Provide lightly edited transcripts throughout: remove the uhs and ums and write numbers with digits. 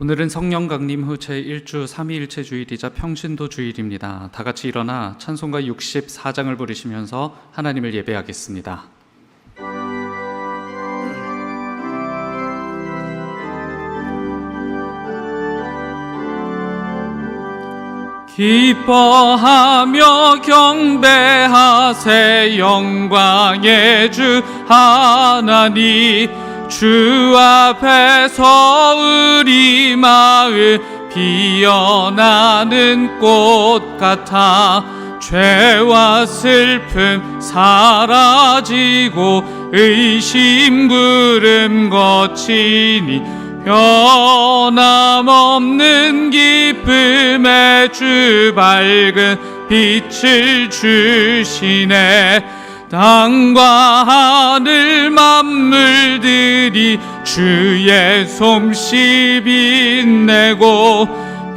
오늘은 성령 강림 후 제1주 삼위일체 주일이자 평신도 주일입니다. 다 같이 일어나 찬송가 64장을 부르시면서 하나님을 예배하겠습니다. 기뻐하며 경배하세 영광의 주 하나님, 주 앞에서 우리 마음 피어나는 꽃 같아 죄와 슬픔 사라지고 의심 구름 거치니 변함없는 기쁨의 주 밝은 빛을 주시네. 땅과 하늘 만물들이 주의 솜씨 빛내고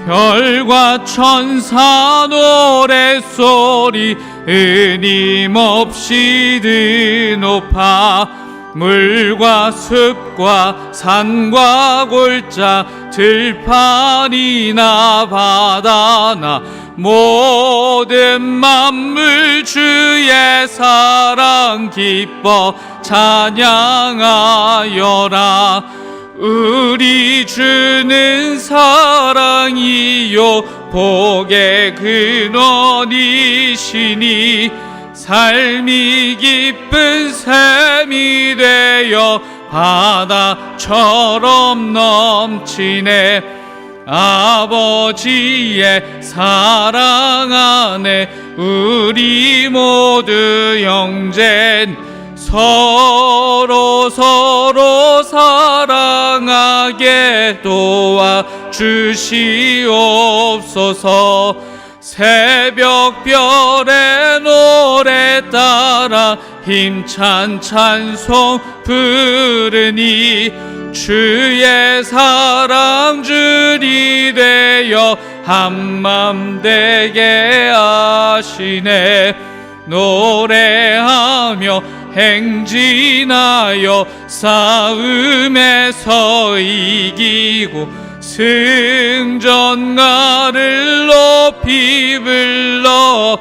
별과 천사 노랫소리 끊임없이 드높아 물과 숲과 산과 골짜 들판이나 바다나 모든 만물 주의 사랑 기뻐 찬양하여라. 우리 주는 사랑이요 복의 근원이시니 삶이 기쁜 샘이 되어 바다처럼 넘치네. 아버지의 사랑 안에 우리 모두 형제 서로 사랑하게 도와주시옵소서. 새벽별의 노래 따라 힘찬 찬송 부르니 주의 사랑 줄이 되어 한맘 되게 하시네. 노래하며 행진하여 싸움에서 이기고 승전가를 높이 불러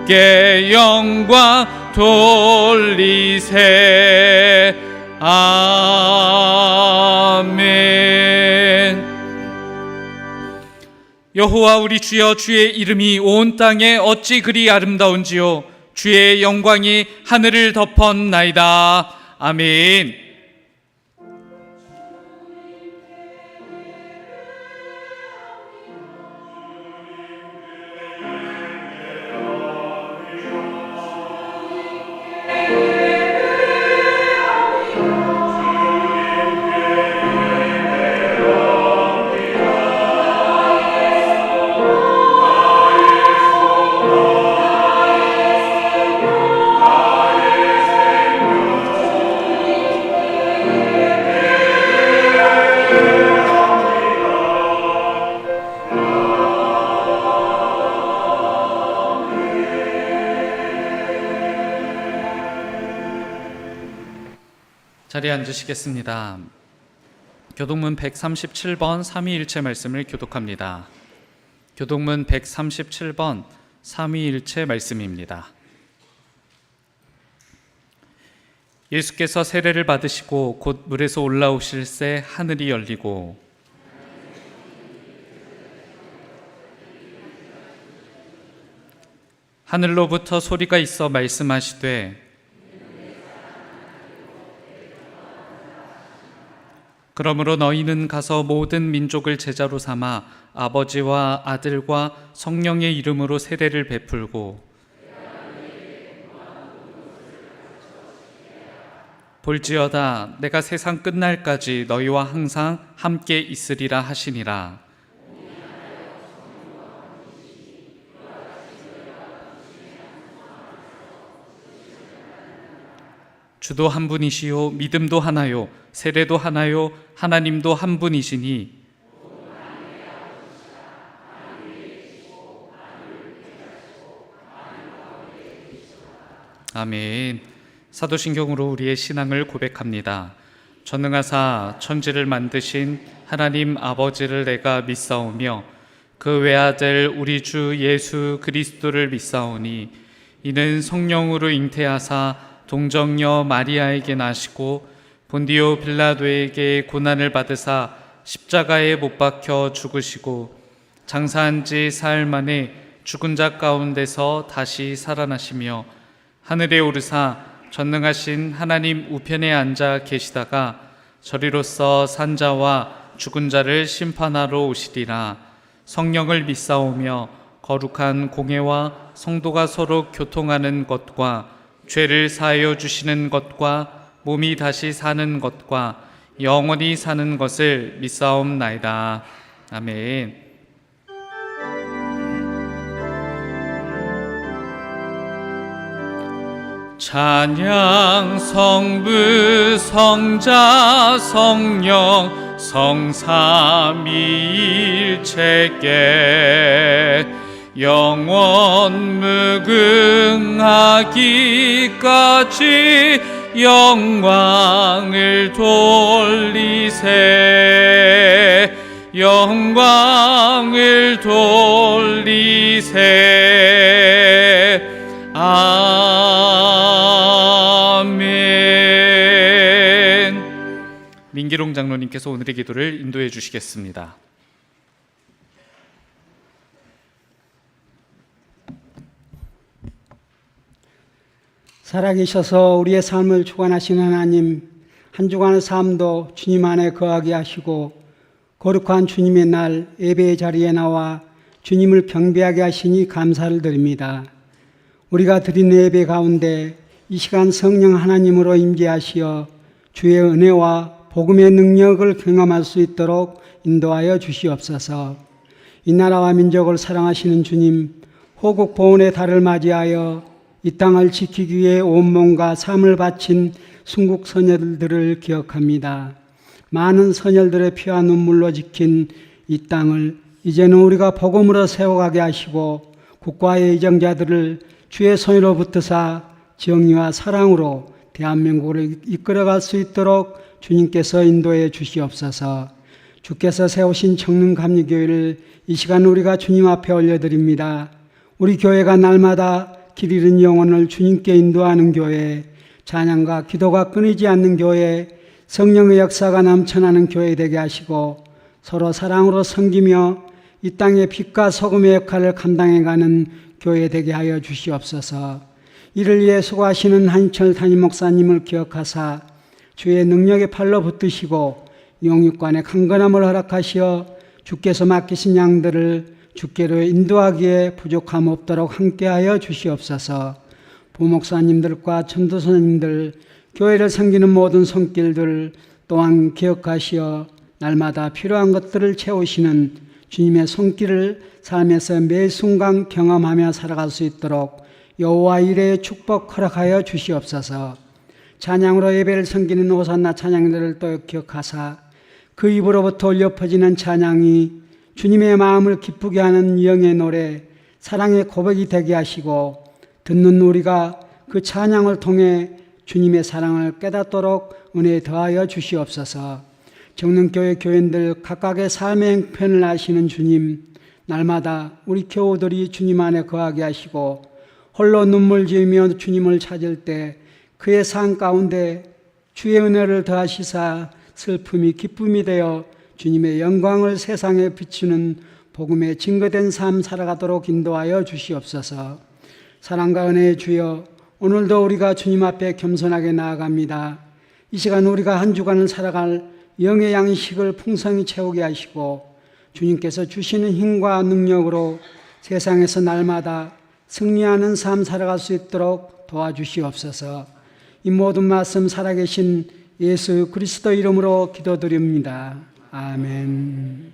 께 영광 돌리세. 아멘. 여호와 우리 주여, 주의 이름이 온 땅에 어찌 그리 아름다운지요. 주의 영광이 하늘을 덮었나이다. 아멘. 자리에 앉으시겠습니다. 교독문 137번 삼위일체 말씀을 교독합니다. 교독문 137번 삼위일체 말씀입니다. 예수께서 세례를 받으시고 곧 물에서 올라오실새 하늘이 열리고 하늘로부터 소리가 있어 말씀하시되 그러므로 너희는 가서 모든 민족을 제자로 삼아 아버지와 아들과 성령의 이름으로 세례를 베풀고 볼지어다 내가 세상 끝날까지 너희와 항상 함께 있으리라 하시니라. 주도 한 분이시요 믿음도 하나요 세례도 하나요 하나님도 한 분이시니 아멘. 사도신경으로 우리의 신앙을 고백합니다. 전능하사 천지를 만드신 하나님 아버지를 내가 믿사오며 그 외아들 우리 주 예수 그리스도를 믿사오니 이는 성령으로 잉태하사 동정녀 마리아에게 나시고 본디오 빌라도에게 고난을 받으사 십자가에 못 박혀 죽으시고 장사한 지 사흘 만에 죽은 자 가운데서 다시 살아나시며 하늘에 오르사 전능하신 하나님 우편에 앉아 계시다가 저리로서 산자와 죽은 자를 심판하러 오시리라. 성령을 믿사오며 거룩한 공회와 성도가 서로 교통하는 것과 죄를 사하여 주시는 것과 몸이 다시 사는 것과 영원히 사는 것을 믿사옵나이다. 아멘. 찬양 성부 성자 성령 성삼위일체께 영원 무궁하기까지 영광을 돌리세 영광을 돌리세 아멘. 민기롱 장로님께서 오늘의 기도를 인도해 주시겠습니다. 살아계셔서 우리의 삶을 주관하시는 하나님, 한 주간의 삶도 주님 안에 거하게 하시고 거룩한 주님의 날 예배의 자리에 나와 주님을 경배하게 하시니 감사를 드립니다. 우리가 드리는 예배 가운데 이 시간 성령 하나님으로 임재하시어 주의 은혜와 복음의 능력을 경험할 수 있도록 인도하여 주시옵소서. 이 나라와 민족을 사랑하시는 주님, 호국 보훈의 달을 맞이하여 이 땅을 지키기 위해 온몸과 삶을 바친 순국 선열들을 기억합니다. 많은 선열들의 피와 눈물로 지킨 이 땅을 이제는 우리가 복음으로 세워가게 하시고 국가의 이정자들을 주의 손으로 붙드사 정의와 사랑으로 대한민국을 이끌어갈 수 있도록 주님께서 인도해 주시옵소서. 주께서 세우신 청릉감리교회를 이 시간 우리가 주님 앞에 올려드립니다. 우리 교회가 날마다 길 잃은 영혼을 주님께 인도하는 교회, 찬양과 기도가 끊이지 않는 교회, 성령의 역사가 넘쳐나는 교회 되게 하시고 서로 사랑으로 섬기며 이 땅의 빛과 소금의 역할을 감당해가는 교회 되게 하여 주시옵소서. 이를 위해 수고하시는 한철 담임 목사님을 기억하사 주의 능력의 팔로 붙드시고 영육간의 강건함을 허락하시어 주께서 맡기신 양들을 주께로 인도하기에 부족함 없도록 함께하여 주시옵소서. 부목사님들과 전도사님들, 교회를 섬기는 모든 손길들 또한 기억하시어 날마다 필요한 것들을 채우시는 주님의 손길을 삶에서 매 순간 경험하며 살아갈 수 있도록 여호와 이레의 축복 허락하여 주시옵소서. 찬양으로 예배를 섬기는 호산나 찬양들을 또 기억하사 그 입으로부터 울려 퍼지는 찬양이 주님의 마음을 기쁘게 하는 영의 노래, 사랑의 고백이 되게 하시고 듣는 우리가 그 찬양을 통해 주님의 사랑을 깨닫도록 은혜 더하여 주시옵소서. 정릉교회 교인들 각각의 삶의 행편을 아시는 주님, 날마다 우리 교우들이 주님 안에 거하게 하시고 홀로 눈물 지으며 주님을 찾을 때 그의 삶 가운데 주의 은혜를 더하시사 슬픔이 기쁨이 되어 주님의 영광을 세상에 비추는 복음의 증거된 삶 살아가도록 인도하여 주시옵소서. 사랑과 은혜의 주여, 오늘도 우리가 주님 앞에 겸손하게 나아갑니다. 이 시간 우리가 한 주간을 살아갈 영의 양식을 풍성히 채우게 하시고 주님께서 주시는 힘과 능력으로 세상에서 날마다 승리하는 삶 살아갈 수 있도록 도와주시옵소서. 이 모든 말씀 살아계신 예수 그리스도 이름으로 기도드립니다. 아멘.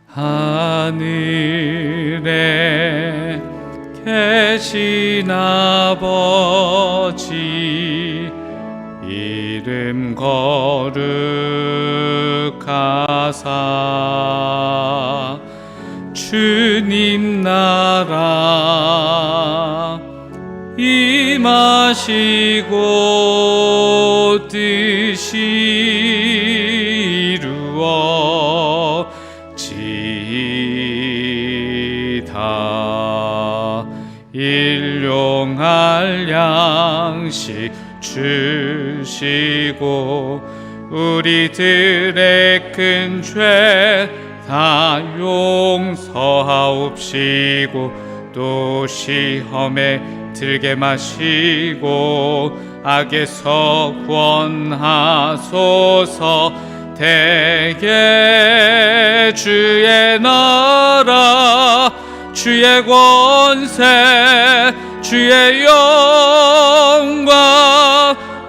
하늘에 계신 아버지 이름 거룩하사 주의 주님 나라 임하시고 뜻이 이루어지이다. 일용할 양식 주시고 우리들의 큰 죄 다 용서하옵시고 또 시험에 들게 마시고 악에서 구원하소서. 대개 주의 나라 주의 권세 주의 영광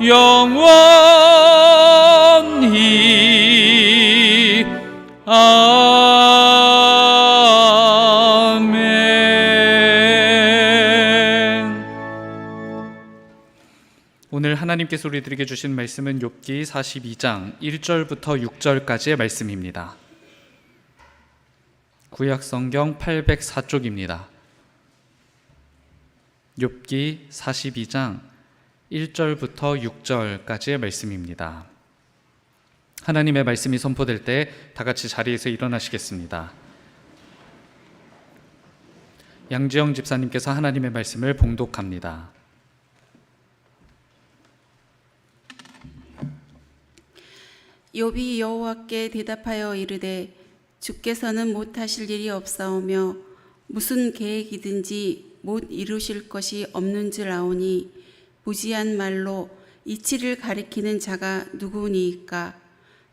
영원히 아멘. 오늘 하나님께서 우리들에게 주신 말씀은 욥기 42장 1절부터 6절까지의 말씀입니다. 구약성경 804쪽입니다. 욥기 42장 1절부터 6절까지의 말씀입니다. 하나님의 말씀이 선포될 때 다 같이 자리에서 일어나시겠습니다. 양지영 집사님께서 하나님의 말씀을 봉독합니다. 욥이 여호와께 대답하여 이르되 주께서는 못하실 일이 없사오며 무슨 계획이든지 못 이루실 것이 없는 줄 아오니 무지한 말로 이치를 가리키는 자가 누구니이까.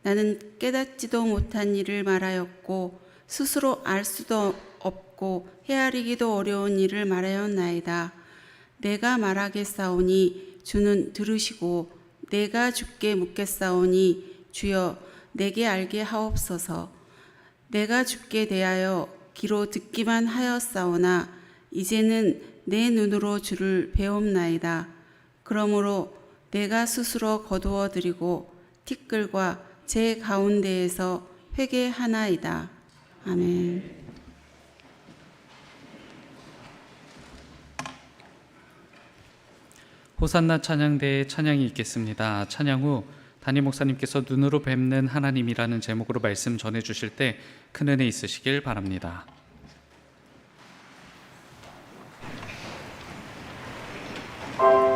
나는 깨닫지도 못한 일을 말하였고 스스로 알 수도 없고 헤아리기도 어려운 일을 말하였나이다. 내가 말하겠사오니 주는 들으시고 내가 주께 묻겠사오니 주여 내게 알게 하옵소서. 내가 주께 대하여 귀로 듣기만 하였사오나 이제는 내 눈으로 주를 배움나이다. 그러므로 내가 스스로 거두어 드리고 티끌과 제 가운데에서 회개하나이다. 아멘. 호산나 찬양대에 찬양이 있겠습니다. 찬양 후 담임 목사님께서 눈으로 뵙는 하나님이라는 제목으로 말씀 전해주실 때 큰 은혜 있으시길 바랍니다. 아멘.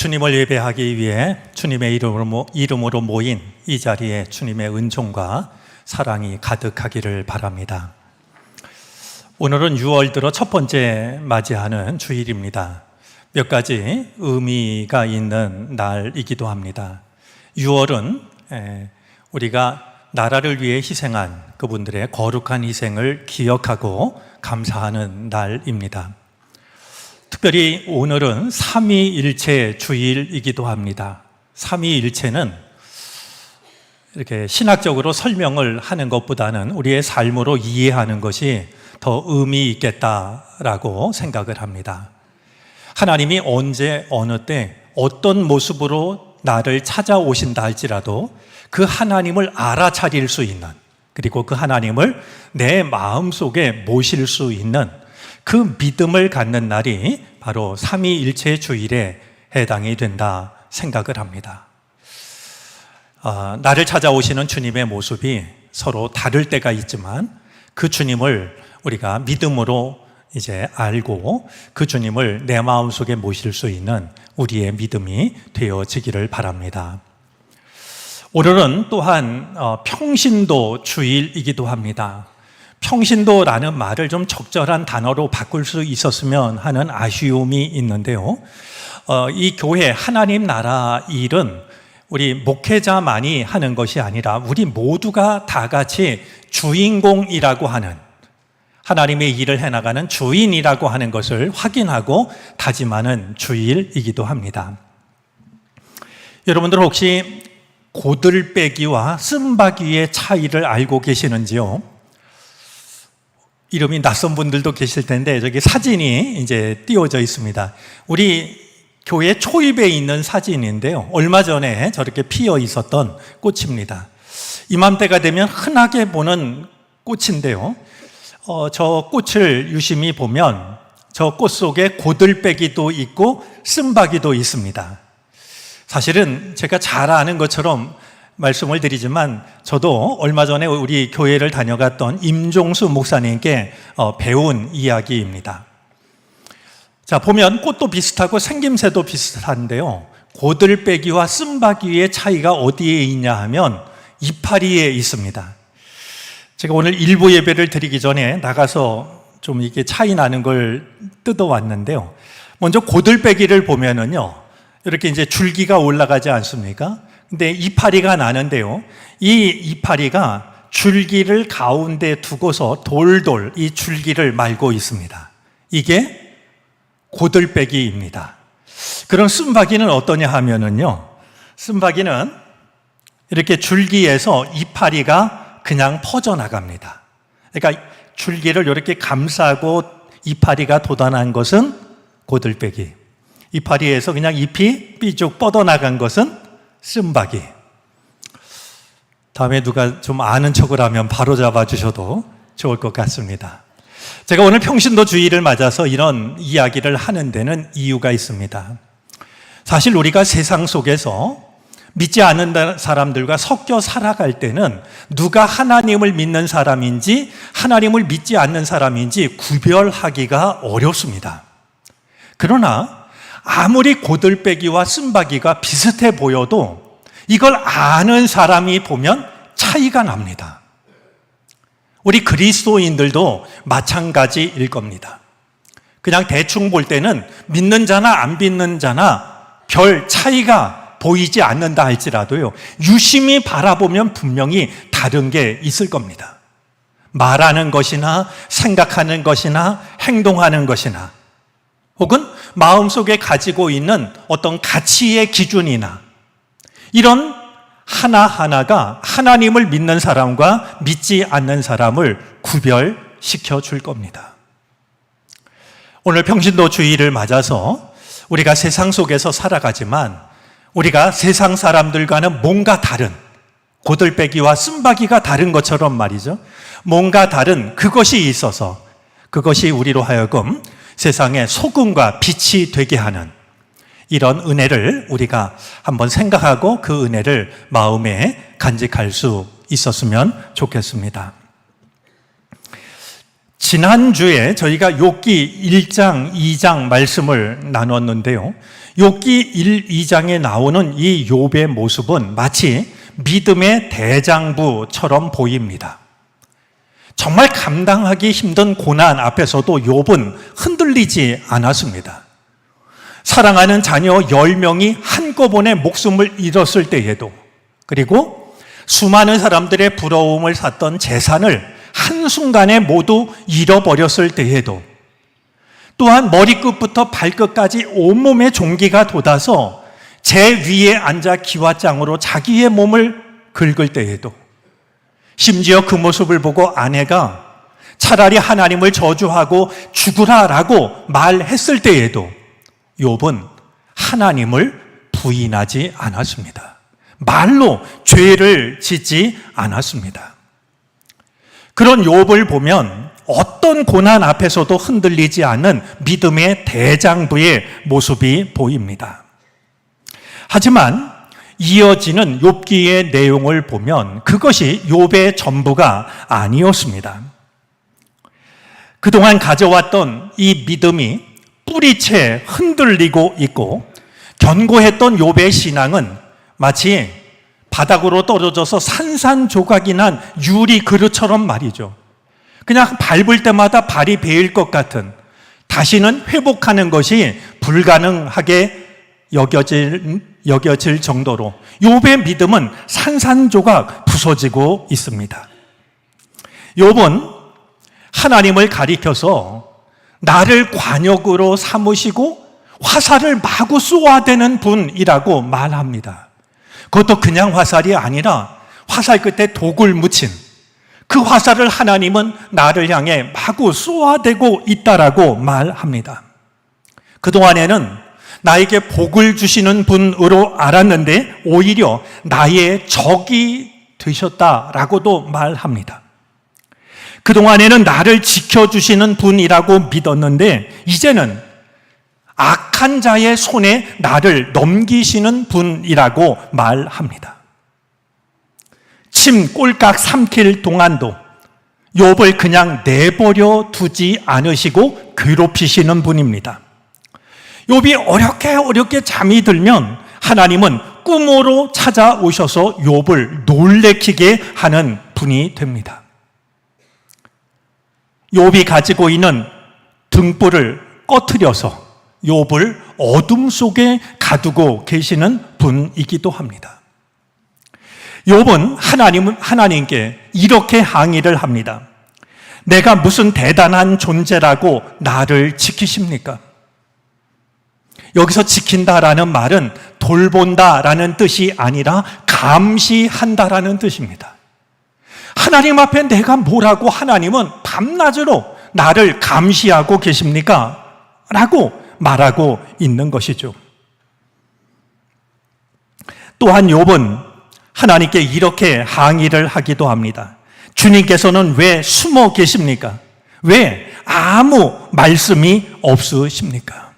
주님을 예배하기 위해 주님의 이름으로 모인 이 자리에 주님의 은총과 사랑이 가득하기를 바랍니다. 오늘은 6월 들어 첫 번째 맞이하는 주일입니다. 몇 가지 의미가 있는 날이기도 합니다. 6월은 우리가 나라를 위해 희생한 그분들의 거룩한 희생을 기억하고 감사하는 날입니다. 특별히 오늘은 삼위일체 주일이기도 합니다. 삼위일체는 이렇게 신학적으로 설명을 하는 것보다는 우리의 삶으로 이해하는 것이 더 의미 있겠다라고 생각을 합니다. 하나님이 언제 어느 때 어떤 모습으로 나를 찾아오신다 할지라도 그 하나님을 알아차릴 수 있는, 그리고 그 하나님을 내 마음속에 모실 수 있는 그 믿음을 갖는 날이 바로 삼위일체 주일에 해당이 된다 생각을 합니다. 나를 찾아오시는 주님의 모습이 서로 다를 때가 있지만 그 주님을 우리가 믿음으로 이제 알고 그 주님을 내 마음속에 모실 수 있는 우리의 믿음이 되어지기를 바랍니다. 오늘은 또한 평신도 주일이기도 합니다. 평신도라는 말을 좀 적절한 단어로 바꿀 수 있었으면 하는 아쉬움이 있는데요. 이 교회 하나님 나라 일은 우리 목회자만이 하는 것이 아니라 우리 모두가 다 같이 주인공이라고 하는, 하나님의 일을 해나가는 주인이라고 하는 것을 확인하고 다짐하는 주일이기도 합니다. 여러분들 혹시 고들빼기와 쓴바귀의 차이를 알고 계시는지요? 이름이 낯선 분들도 계실 텐데 저기 사진이 이제 띄워져 있습니다. 우리 교회 초입에 있는 사진인데요. 얼마 전에 저렇게 피어 있었던 꽃입니다. 이맘때가 되면 흔하게 보는 꽃인데요. 저 꽃을 유심히 보면 저 꽃 속에 고들빼기도 있고 쓴바귀도 있습니다. 사실은 제가 잘 아는 것처럼 말씀을 드리지만 저도 얼마 전에 우리 교회를 다녀갔던 임종수 목사님께 배운 이야기입니다. 자, 보면 꽃도 비슷하고 생김새도 비슷한데요. 고들빼기와 쓴바귀의 차이가 어디에 있냐 하면 이파리에 있습니다. 제가 오늘 일부 예배를 드리기 전에 나가서 좀 이게 차이 나는 걸 뜯어왔는데요. 먼저 고들빼기를 보면은요, 이렇게 이제 줄기가 올라가지 않습니까? 근데 이파리가 나는데요. 이 이파리가 줄기를 가운데 두고서 돌돌 이 줄기를 말고 있습니다. 이게 고들빼기입니다. 그럼 쓴바귀는 어떠냐 하면은요, 쓴바귀는 이렇게 줄기에서 이파리가 그냥 퍼져나갑니다. 그러니까 줄기를 이렇게 감싸고 이파리가 돋아난 것은 고들빼기, 이파리에서 그냥 잎이 삐쭉 뻗어나간 것은 쓴바귀. 다음에 누가 좀 아는 척을 하면 바로 잡아주셔도 좋을 것 같습니다. 제가 오늘 평신도 주일을 맞아서 이런 이야기를 하는 데는 이유가 있습니다. 사실 우리가 세상 속에서 믿지 않는 사람들과 섞여 살아갈 때는 누가 하나님을 믿는 사람인지 하나님을 믿지 않는 사람인지 구별하기가 어렵습니다. 그러나 아무리 고들빼기와 쓴바귀가 비슷해 보여도 이걸 아는 사람이 보면 차이가 납니다. 우리 그리스도인들도 마찬가지일 겁니다. 그냥 대충 볼 때는 믿는 자나 안 믿는 자나 별 차이가 보이지 않는다 할지라도요, 유심히 바라보면 분명히 다른 게 있을 겁니다. 말하는 것이나 생각하는 것이나 행동하는 것이나 혹은 마음속에 가지고 있는 어떤 가치의 기준이나 이런 하나하나가 하나님을 믿는 사람과 믿지 않는 사람을 구별시켜 줄 겁니다. 오늘 평신도 주일을 맞아서 우리가 세상 속에서 살아가지만 우리가 세상 사람들과는 뭔가 다른, 고들빼기와 쓴바귀가 다른 것처럼 말이죠. 뭔가 다른 그것이 있어서 그것이 우리로 하여금 세상의 소금과 빛이 되게 하는 이런 은혜를 우리가 한번 생각하고 그 은혜를 마음에 간직할 수 있었으면 좋겠습니다. 지난주에 저희가 욥기 1장, 2장 말씀을 나눴는데요. 욥기 1, 2장에 나오는 이 욥의 모습은 마치 믿음의 대장부처럼 보입니다. 정말 감당하기 힘든 고난 앞에서도 욥은 흔들리지 않았습니다. 사랑하는 자녀 10명이 한꺼번에 목숨을 잃었을 때에도, 그리고 수많은 사람들의 부러움을 샀던 재산을 한순간에 모두 잃어버렸을 때에도, 또한 머리끝부터 발끝까지 온몸에 종기가 돋아서 제 위에 앉아 기와장으로 자기의 몸을 긁을 때에도, 심지어 그 모습을 보고 아내가 차라리 하나님을 저주하고 죽으라라고 말했을 때에도 욥은 하나님을 부인하지 않았습니다. 말로 죄를 짓지 않았습니다. 그런 욥을 보면 어떤 고난 앞에서도 흔들리지 않는 믿음의 대장부의 모습이 보입니다. 하지만 이어지는 욥기의 내용을 보면 그것이 욥의 전부가 아니었습니다. 그동안 가져왔던 이 믿음이 뿌리채 흔들리고 있고, 견고했던 욥의 신앙은 마치 바닥으로 떨어져서 산산조각이 난 유리 그릇처럼 말이죠. 그냥 밟을 때마다 발이 베일 것 같은, 다시는 회복하는 것이 불가능하게 여겨질 정도로 욥의 믿음은 산산조각 부서지고 있습니다. 욥은 하나님을 가리켜서 나를 관역으로 삼으시고 화살을 마구 쏘아대는 분이라고 말합니다. 그것도 그냥 화살이 아니라 화살 끝에 독을 묻힌 그 화살을 하나님은 나를 향해 마구 쏘아대고 있다라고 말합니다. 그동안에는 나에게 복을 주시는 분으로 알았는데 오히려 나의 적이 되셨다라고도 말합니다. 그동안에는 나를 지켜주시는 분이라고 믿었는데 이제는 악한 자의 손에 나를 넘기시는 분이라고 말합니다. 침 꼴깍 삼킬 동안도 욥을 그냥 내버려 두지 않으시고 괴롭히시는 분입니다. 욥이 어렵게 잠이 들면 하나님은 꿈으로 찾아오셔서 욥을 놀래키게 하는 분이 됩니다. 욥이 가지고 있는 등불을 꺼트려서 욥을 어둠 속에 가두고 계시는 분이기도 합니다. 욥은 하나님께 이렇게 항의를 합니다. 내가 무슨 대단한 존재라고 나를 지키십니까? 여기서 지킨다라는 말은 돌본다라는 뜻이 아니라 감시한다라는 뜻입니다. 하나님 앞에 내가 뭐라고 하나님은 밤낮으로 나를 감시하고 계십니까? 라고 말하고 있는 것이죠. 또한 욥은 하나님께 이렇게 항의를 하기도 합니다. 주님께서는 왜 숨어 계십니까? 왜 아무 말씀이 없으십니까?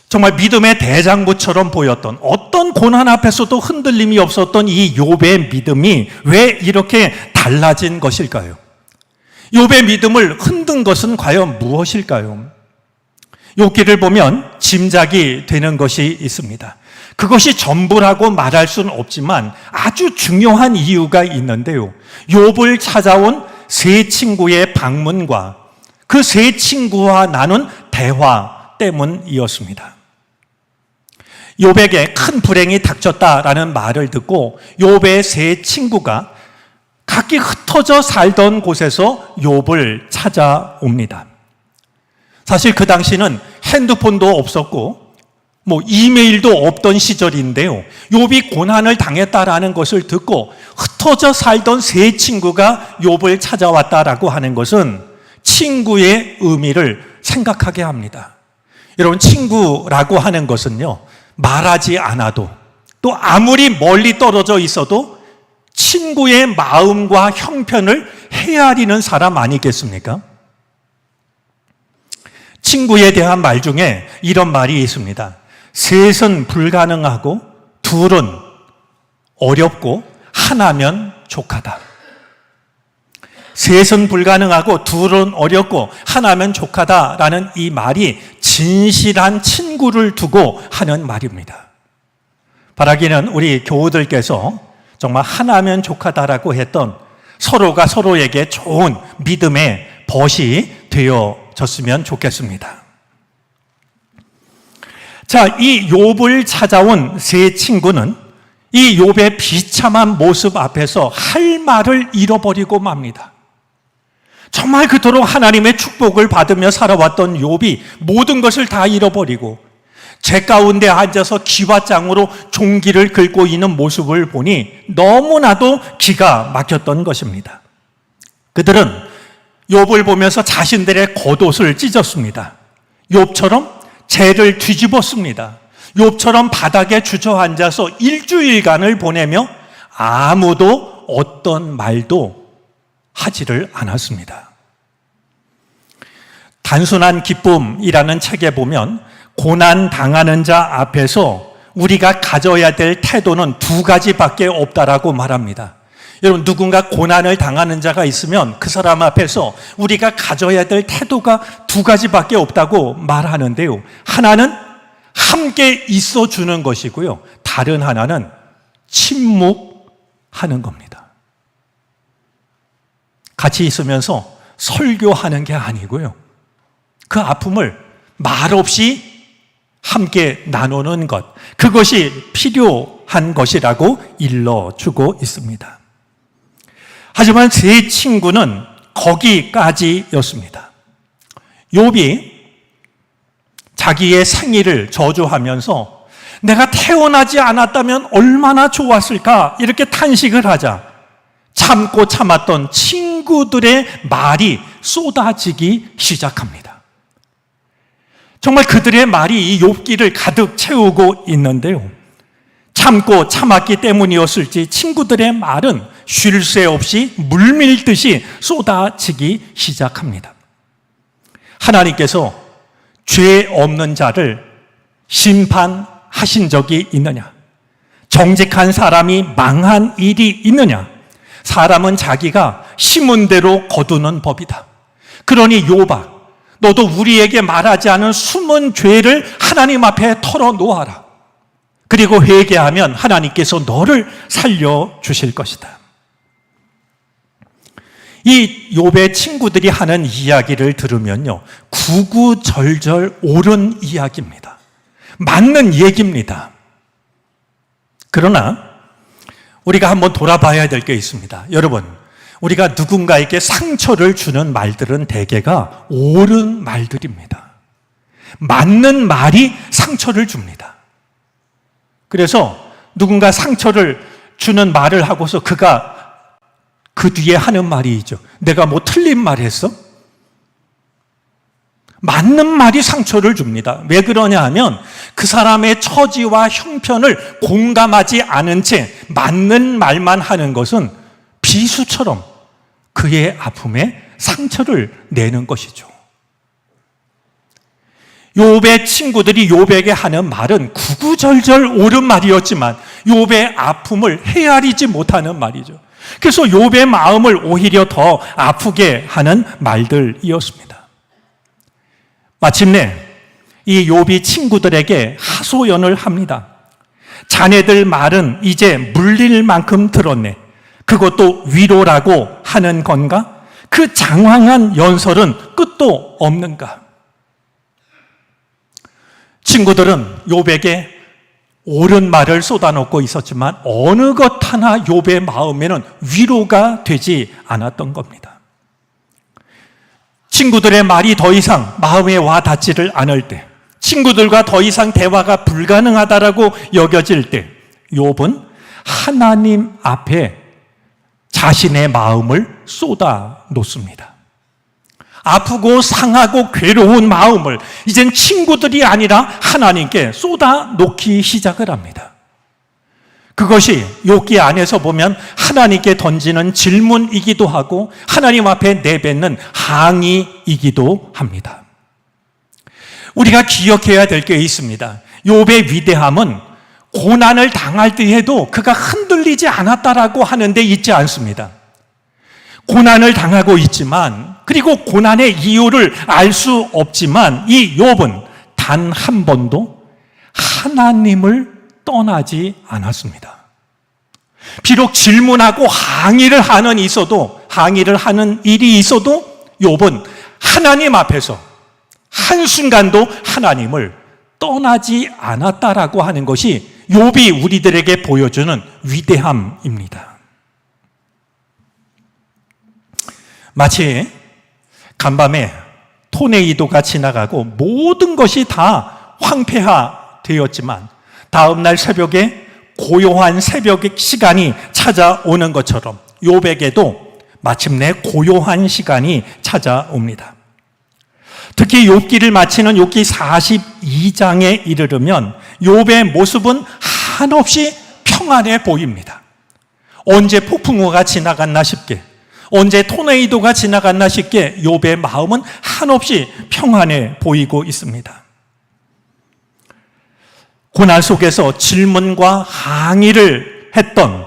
정말 믿음의 대장부처럼 보였던, 어떤 고난 앞에서도 흔들림이 없었던 이 욥의 믿음이 왜 이렇게 달라진 것일까요? 욥의 믿음을 흔든 것은 과연 무엇일까요? 욥기를 보면 짐작이 되는 것이 있습니다. 그것이 전부라고 말할 수는 없지만 아주 중요한 이유가 있는데요. 욥을 찾아온 세 친구의 방문과 그 세 친구와 나눈 대화 때문이었습니다. 욥에게 큰 불행이 닥쳤다라는 말을 듣고 욥의 세 친구가 각기 흩어져 살던 곳에서 욥을 찾아옵니다. 사실 그 당시는 핸드폰도 없었고 이메일도 없던 시절인데요. 욥이 고난을 당했다라는 것을 듣고 흩어져 살던 세 친구가 욥을 찾아왔다라고 하는 것은 친구의 의미를 생각하게 합니다. 여러분, 친구라고 하는 것은요, 말하지 않아도, 또 아무리 멀리 떨어져 있어도 친구의 마음과 형편을 헤아리는 사람 아니겠습니까? 친구에 대한 말 중에 이런 말이 있습니다. 셋은 불가능하고 둘은 어렵고 하나면 족하다. 셋은 불가능하고 둘은 어렵고 하나면 족하다라는 이 말이 진실한 친구를 두고 하는 말입니다. 바라기는 우리 교우들께서 정말 하나면 족하다라고 했던 서로가 서로에게 좋은 믿음의 벗이 되어졌으면 좋겠습니다. 자, 이 욥을 찾아온 세 친구는 이 욥의 비참한 모습 앞에서 할 말을 잃어버리고 맙니다. 정말 그토록 하나님의 축복을 받으며 살아왔던 욥이 모든 것을 다 잃어버리고 제 가운데 앉아서 기와장으로 종기를 긁고 있는 모습을 보니 너무나도 기가 막혔던 것입니다. 그들은 욥을 보면서 자신들의 겉옷을 찢었습니다. 욥처럼 재를 뒤집었습니다. 욥처럼 바닥에 주저앉아서 일주일간을 보내며 아무도 어떤 말도 하지를 않았습니다. 단순한 기쁨이라는 책에 보면 고난 당하는 자 앞에서 우리가 가져야 될 태도는 두 가지밖에 없다라고 말합니다. 여러분, 누군가 고난을 당하는 자가 있으면 그 사람 앞에서 우리가 가져야 될 태도가 두 가지밖에 없다고 말하는데요. 하나는 함께 있어주는 것이고요. 다른 하나는 침묵하는 겁니다. 같이 있으면서 설교하는 게 아니고요. 그 아픔을 말없이 함께 나누는 것, 그것이 필요한 것이라고 일러주고 있습니다. 하지만 세 친구는 거기까지였습니다. 욥이 자기의 생일을 저주하면서 내가 태어나지 않았다면 얼마나 좋았을까 이렇게 탄식을 하자 참고 참았던 친구들의 말이 쏟아지기 시작합니다. 정말 그들의 말이 이 욥기를 가득 채우고 있는데요. 참고 참았기 때문이었을지 친구들의 말은 쉴 새 없이 물밀듯이 쏟아지기 시작합니다. 하나님께서 죄 없는 자를 심판하신 적이 있느냐? 정직한 사람이 망한 일이 있느냐? 사람은 자기가 심은 대로 거두는 법이다. 그러니 욥아, 너도 우리에게 말하지 않은 숨은 죄를 하나님 앞에 털어놓아라. 그리고 회개하면 하나님께서 너를 살려주실 것이다. 이 욥의 친구들이 하는 이야기를 들으면요, 구구절절 옳은 이야기입니다. 맞는 얘기입니다. 그러나 우리가 한번 돌아봐야 될 게 있습니다. 여러분, 우리가 누군가에게 상처를 주는 말들은 대개가 옳은 말들입니다. 맞는 말이 상처를 줍니다. 그래서 누군가 상처를 주는 말을 하고서 그가 그 뒤에 하는 말이 있죠. 내가 뭐 틀린 말 했어? 맞는 말이 상처를 줍니다. 왜 그러냐 하면 그 사람의 처지와 형편을 공감하지 않은 채 맞는 말만 하는 것은 비수처럼 그의 아픔에 상처를 내는 것이죠. 욥의 친구들이 욥에게 하는 말은 구구절절 옳은 말이었지만 욥의 아픔을 헤아리지 못하는 말이죠. 그래서 욥의 마음을 오히려 더 아프게 하는 말들이었습니다. 마침내 이 욥이 친구들에게 하소연을 합니다. 자네들 말은 이제 물릴 만큼 들었네. 그것도 위로라고 하는 건가? 그 장황한 연설은 끝도 없는가? 친구들은 욥에게 옳은 말을 쏟아놓고 있었지만 어느 것 하나 욥의 마음에는 위로가 되지 않았던 겁니다. 친구들의 말이 더 이상 마음에 와 닿지를 않을 때, 친구들과 더 이상 대화가 불가능하다라고 여겨질 때 욥은 하나님 앞에 자신의 마음을 쏟아 놓습니다. 아프고 상하고 괴로운 마음을 이젠 친구들이 아니라 하나님께 쏟아 놓기 시작을 합니다. 그것이 욥기 안에서 보면 하나님께 던지는 질문이기도 하고 하나님 앞에 내뱉는 항의이기도 합니다. 우리가 기억해야 될 게 있습니다. 욥의 위대함은 고난을 당할 때에도 그가 흔들리지 않았다라고 하는 데 있지 않습니다. 고난을 당하고 있지만, 그리고 고난의 이유를 알 수 없지만 이 욥은 단 한 번도 하나님을 떠나지 않았습니다. 비록 질문하고 항의를 하는 일이 있어도 욥은 하나님 앞에서 한순간도 하나님을 떠나지 않았다라고 하는 것이 욥이 우리들에게 보여주는 위대함입니다. 마치 간밤에 토네이도가 지나가고 모든 것이 다 황폐화되었지만 다음날 새벽에 고요한 새벽 시간이 찾아오는 것처럼 욥에게도 마침내 고요한 시간이 찾아옵니다. 특히 욥기를 마치는 욥기 42장에 이르르면 욥의 모습은 한없이 평안해 보입니다. 언제 폭풍우가 지나갔나 싶게, 언제 토네이도가 지나갔나 싶게 욥의 마음은 한없이 평안해 보이고 있습니다. 고난 속에서 질문과 항의를 했던,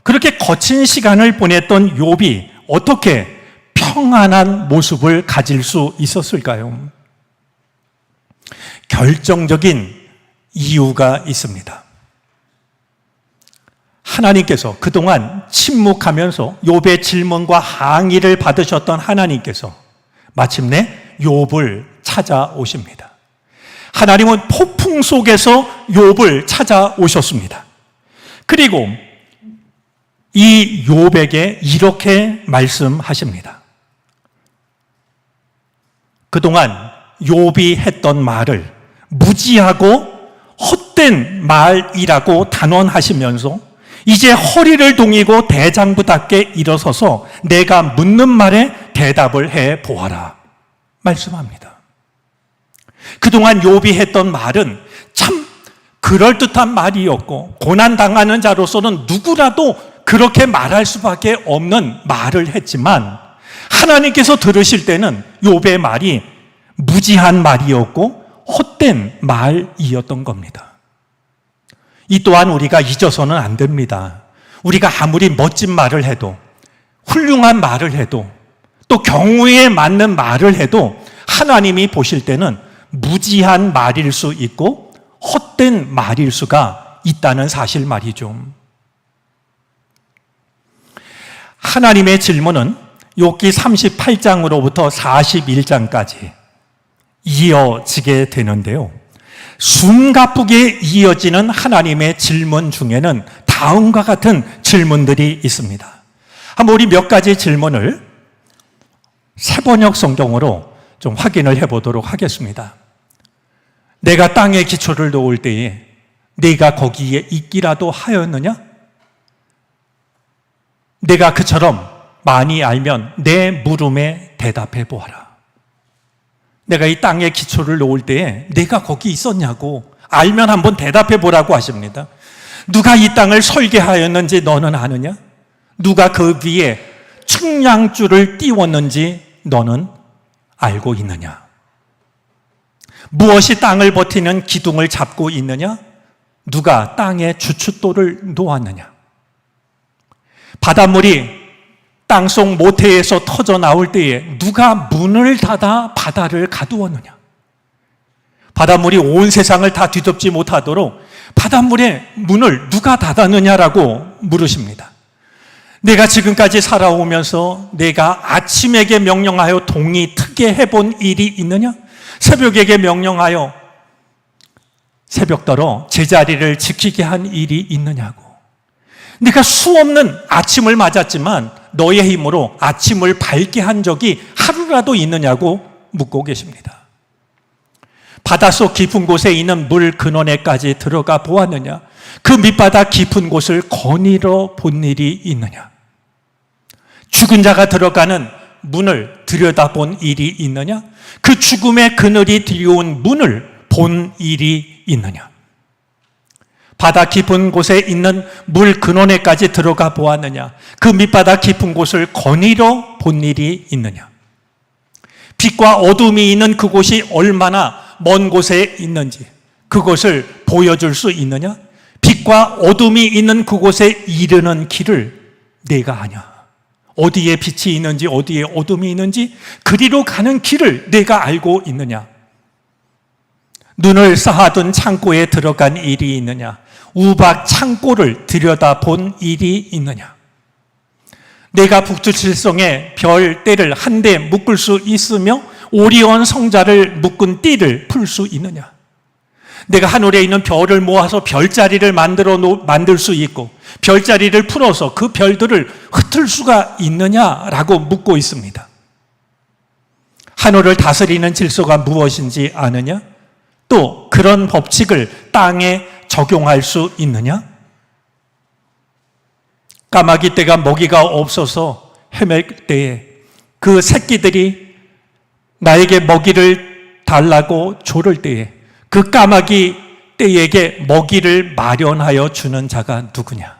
그렇게 거친 시간을 보냈던 욥이 어떻게 평안한 모습을 가질 수 있었을까요? 결정적인 이유가 있습니다. 하나님께서 그동안 침묵하면서 욥의 질문과 항의를 받으셨던 하나님께서 마침내 욥을 찾아오십니다. 하나님은 폭풍 속에서 욥을 찾아오셨습니다. 그리고 이 욥에게 이렇게 말씀하십니다. 그동안 욥이 했던 말을 무지하고 헛된 말이라고 단언하시면서 이제 허리를 동이고 대장부답게 일어서서 내가 묻는 말에 대답을 해 보아라 말씀합니다. 그동안 욥이 했던 말은 참 그럴듯한 말이었고 고난당하는 자로서는 누구라도 그렇게 말할 수밖에 없는 말을 했지만 하나님께서 들으실 때는 욥의 말이 무지한 말이었고 헛된 말이었던 겁니다. 이 또한 우리가 잊어서는 안 됩니다. 우리가 아무리 멋진 말을 해도, 훌륭한 말을 해도, 또 경우에 맞는 말을 해도 하나님이 보실 때는 무지한 말일 수 있고 헛된 말일 수가 있다는 사실 말이죠. 하나님의 질문은 욥기 38장으로부터 41장까지 이어지게 되는데요. 숨가쁘게 이어지는 하나님의 질문 중에는 다음과 같은 질문들이 있습니다. 한번 우리 몇 가지 질문을 새번역 성경으로 좀 확인을 해보도록 하겠습니다. 내가 땅에 기초를 놓을 때에 네가 거기에 있기라도 하였느냐? 내가 그처럼 많이 알면 내 물음에 대답해 보아라. 내가 이 땅에 기초를 놓을 때에 내가 거기 있었냐고 알면 한번 대답해 보라고 하십니다. 누가 이 땅을 설계하였는지 너는 아느냐? 누가 그 위에 측량줄을 띄웠는지 너는 알고 있느냐? 무엇이 땅을 버티는 기둥을 잡고 있느냐? 누가 땅에 주춧돌을 놓았느냐? 바닷물이 땅속 모태에서 터져 나올 때에 누가 문을 닫아 바다를 가두었느냐? 바닷물이 온 세상을 다 뒤덮지 못하도록 바닷물의 문을 누가 닫았느냐라고 물으십니다. 내가 지금까지 살아오면서 내가 아침에게 명령하여 동이 트게 해본 일이 있느냐? 새벽에게 명령하여 새벽더러 제자리를 지키게 한 일이 있느냐고. 내가 수없는 아침을 맞았지만 너의 힘으로 아침을 밝게 한 적이 하루라도 있느냐고 묻고 계십니다. 바닷속 깊은 곳에 있는 물 근원에까지 들어가 보았느냐? 그 밑바닥 깊은 곳을 거닐어 본 일이 있느냐? 죽은 자가 들어가는 문을 들여다본 일이 있느냐? 그 죽음의 그늘이 들여온 문을 본 일이 있느냐? 바다 깊은 곳에 있는 물 근원에까지 들어가 보았느냐? 그 밑바닥 깊은 곳을 거닐어 본 일이 있느냐? 빛과 어둠이 있는 그곳이 얼마나 먼 곳에 있는지 그것을 보여줄 수 있느냐? 빛과 어둠이 있는 그곳에 이르는 길을 네가 아냐? 어디에 빛이 있는지 어디에 어둠이 있는지 그리로 가는 길을 내가 알고 있느냐? 눈을 쌓아둔 창고에 들어간 일이 있느냐? 우박 창고를 들여다본 일이 있느냐? 내가 북두칠성의 별대를 한데 묶을 수 있으며 오리온 성자를 묶은 띠를 풀 수 있느냐? 내가 하늘에 있는 별을 모아서 별자리를 만들 수 있고 별자리를 풀어서 그 별들을 흩을 수가 있느냐라고 묻고 있습니다. 하늘을 다스리는 질서가 무엇인지 아느냐? 또 그런 법칙을 땅에 적용할 수 있느냐? 까마귀 떼가 먹이가 없어서 헤맬 때에 그 새끼들이 나에게 먹이를 달라고 조를 때에 그 까마귀 떼에게 먹이를 마련하여 주는 자가 누구냐?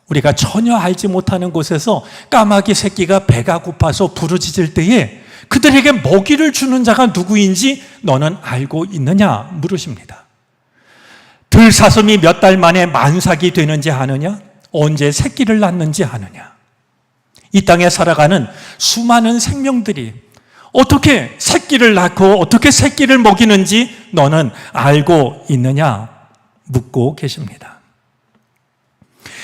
우리가 전혀 알지 못하는 곳에서 까마귀 새끼가 배가 고파서 부르짖을 때에 그들에게 먹이를 주는 자가 누구인지 너는 알고 있느냐? 물으십니다. 들사슴이 몇 달 만에 만삭이 되는지 아느냐? 언제 새끼를 낳는지 아느냐? 이 땅에 살아가는 수많은 생명들이 어떻게 새끼를 낳고 어떻게 새끼를 먹이는지 너는 알고 있느냐? 묻고 계십니다.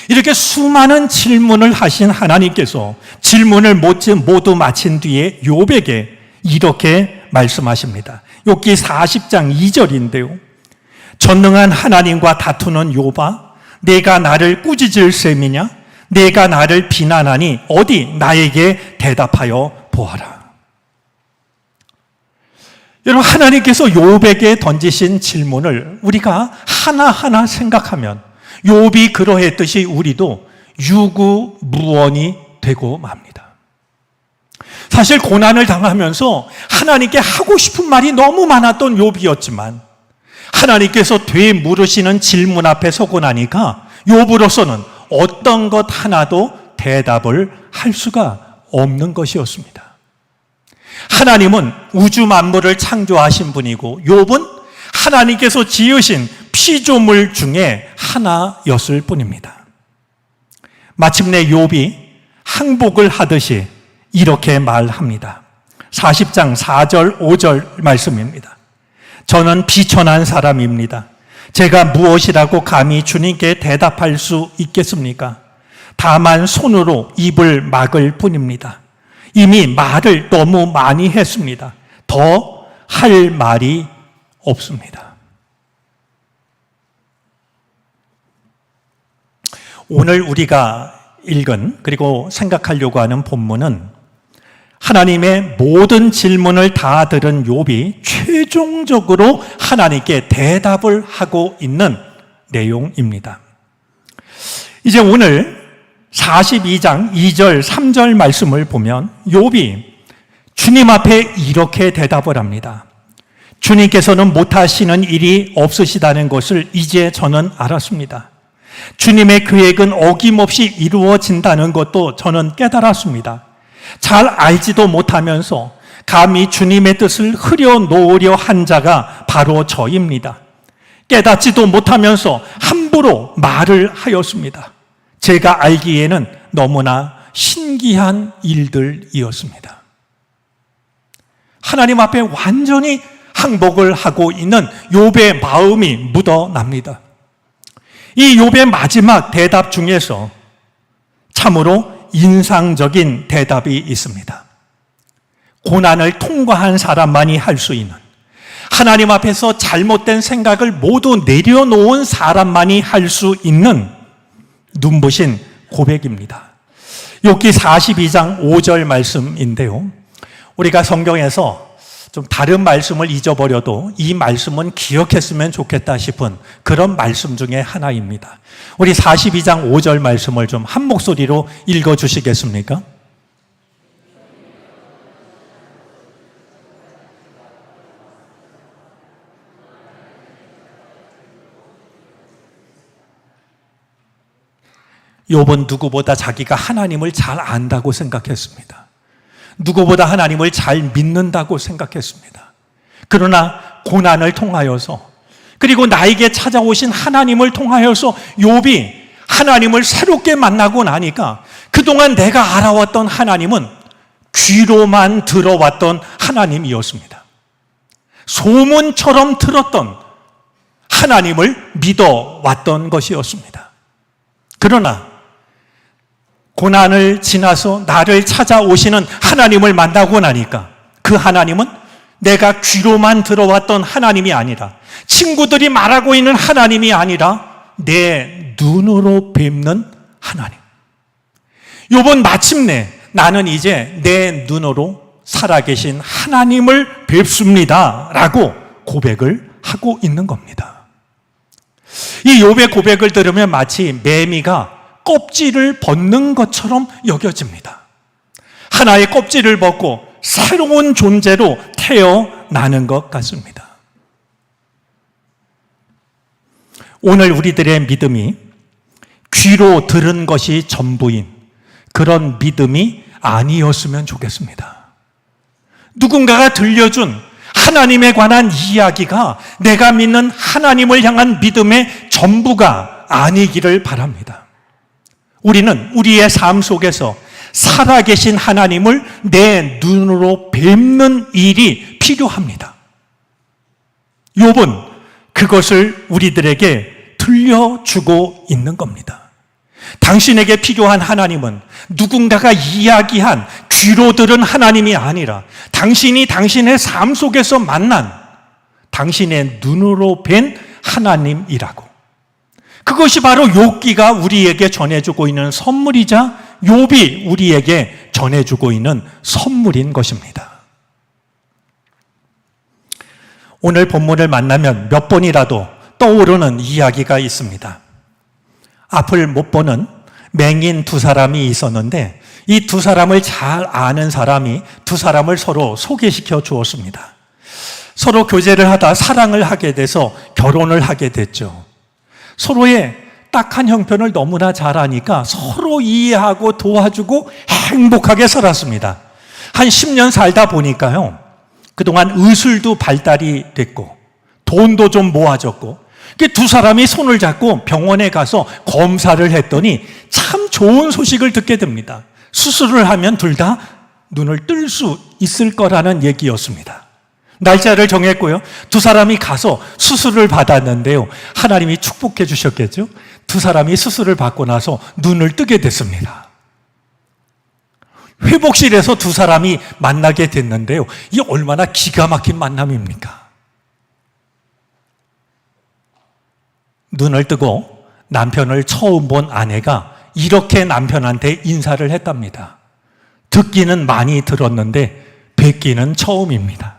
이렇게 수많은 질문을 하신 하나님께서 질문을 모두 마친 뒤에 욥에게 이렇게 말씀하십니다. 욥기 40장 2절인데요. 전능한 하나님과 다투는 욥아, 내가 나를 꾸짖을 셈이냐? 내가 나를 비난하니 어디 나에게 대답하여 보아라. 여러분, 하나님께서 욥에게 던지신 질문을 우리가 하나하나 생각하면 욥이 그러했듯이 우리도 유구무원이 되고 맙니다. 사실 고난을 당하면서 하나님께 하고 싶은 말이 너무 많았던 욥이었지만 하나님께서 되물으시는 질문 앞에 서고 나니까 욥으로서는 어떤 것 하나도 대답을 할 수가 없는 것이었습니다. 하나님은 우주 만물을 창조하신 분이고 욥은 하나님께서 지으신 피조물 중에 하나였을 뿐입니다. 마침내 욥이 항복을 하듯이 이렇게 말합니다. 40장 4절 5절 말씀입니다. 저는 비천한 사람입니다. 제가 무엇이라고 감히 주님께 대답할 수 있겠습니까? 다만 손으로 입을 막을 뿐입니다. 이미 말을 너무 많이 했습니다. 더 할 말이 없습니다. 오늘 우리가 읽은 그리고 생각하려고 하는 본문은 하나님의 모든 질문을 다 들은 욥이 최종적으로 하나님께 대답을 하고 있는 내용입니다. 이제 오늘 42장 2절 3절 말씀을 보면 욥이 주님 앞에 이렇게 대답을 합니다. 주님께서는 못하시는 일이 없으시다는 것을 이제 저는 알았습니다. 주님의 계획은 어김없이 이루어진다는 것도 저는 깨달았습니다. 잘 알지도 못하면서 감히 주님의 뜻을 흐려놓으려 한 자가 바로 저입니다. 깨닫지도 못하면서 함부로 말을 하였습니다. 제가 알기에는 너무나 신기한 일들이었습니다. 하나님 앞에 완전히 항복을 하고 있는 욥의 마음이 묻어납니다. 이 욥의 마지막 대답 중에서 참으로 인상적인 대답이 있습니다. 고난을 통과한 사람만이 할 수 있는, 하나님 앞에서 잘못된 생각을 모두 내려놓은 사람만이 할 수 있는 눈부신 고백입니다. 욥기 42장 5절 말씀인데요. 우리가 성경에서 좀 다른 말씀을 잊어버려도 이 말씀은 기억했으면 좋겠다 싶은 그런 말씀 중에 하나입니다. 우리 42장 5절 말씀을 좀 한 목소리로 읽어주시겠습니까? 욥은 누구보다 자기가 하나님을 잘 안다고 생각했습니다. 누구보다 하나님을 잘 믿는다고 생각했습니다. 그러나 고난을 통하여서 그리고 나에게 찾아오신 하나님을 통하여서 욥이 하나님을 새롭게 만나고 나니까 그 그동안 내가 알아왔던 하나님은 귀로만 들어왔던 하나님이었습니다. 소문처럼 들었던 하나님을 믿어왔던 것이었습니다. 그러나 고난을 지나서 나를 찾아오시는 하나님을 만나고 나니까 그 하나님은 내가 귀로만 들어왔던 하나님이 아니라, 친구들이 말하고 있는 하나님이 아니라 내 눈으로 뵙는 하나님. 요번 마침내 나는 이제 내 눈으로 살아계신 하나님을 뵙습니다 라고 고백을 하고 있는 겁니다. 이 욥의 고백을 들으면 마치 매미가 껍질을 벗는 것처럼 여겨집니다. 하나의 껍질을 벗고 새로운 존재로 태어나는 것 같습니다. 오늘 우리들의 믿음이 귀로 들은 것이 전부인 그런 믿음이 아니었으면 좋겠습니다. 누군가가 들려준 하나님에 관한 이야기가 내가 믿는 하나님을 향한 믿음의 전부가 아니기를 바랍니다. 우리는 우리의 삶 속에서 살아계신 하나님을 내 눈으로 뵙는 일이 필요합니다. 욥은 그것을 우리들에게 들려주고 있는 겁니다. 당신에게 필요한 하나님은 누군가가 이야기한 귀로 들은 하나님이 아니라 당신이 당신의 삶 속에서 만난 당신의 눈으로 뵌 하나님이라고. 그것이 바로 욥기가 우리에게 전해주고 있는 선물이자 욥이 우리에게 전해주고 있는 선물인 것입니다. 오늘 본문을 만나면 몇 번이라도 떠오르는 이야기가 있습니다. 앞을 못 보는 맹인 두 사람이 있었는데 이 두 사람을 잘 아는 사람이 두 사람을 서로 소개시켜 주었습니다. 서로 교제를 하다 사랑을 하게 돼서 결혼을 하게 됐죠. 서로의 딱한 형편을 너무나 잘 아니까 서로 이해하고 도와주고 행복하게 살았습니다. 한 10년 살다 보니까요, 그동안 의술도 발달이 됐고 돈도 좀 모아졌고 두 사람이 손을 잡고 병원에 가서 검사를 했더니 참 좋은 소식을 듣게 됩니다. 수술을 하면 둘 다 눈을 뜰 수 있을 거라는 얘기였습니다. 날짜를 정했고요. 두 사람이 가서 수술을 받았는데요. 하나님이 축복해 주셨겠죠? 두 사람이 수술을 받고 나서 눈을 뜨게 됐습니다. 회복실에서 두 사람이 만나게 됐는데요. 이게 얼마나 기가 막힌 만남입니까? 눈을 뜨고 남편을 처음 본 아내가 이렇게 남편한테 인사를 했답니다. 듣기는 많이 들었는데 뵙기는 처음입니다.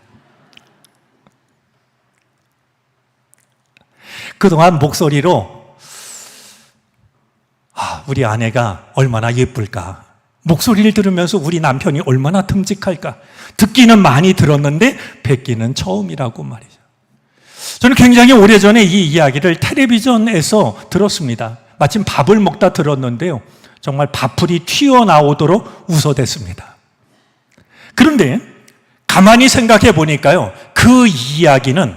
그동안 목소리로 우리 아내가 얼마나 예쁠까, 목소리를 들으면서 우리 남편이 얼마나 듬직할까, 듣기는 많이 들었는데 뵙기는 처음이라고 말이죠. 저는 굉장히 오래전에 이 이야기를 텔레비전에서 들었습니다. 마침 밥을 먹다 들었는데요. 정말 밥풀이 튀어나오도록 웃어댔습니다. 그런데 가만히 생각해 보니까요, 그 이야기는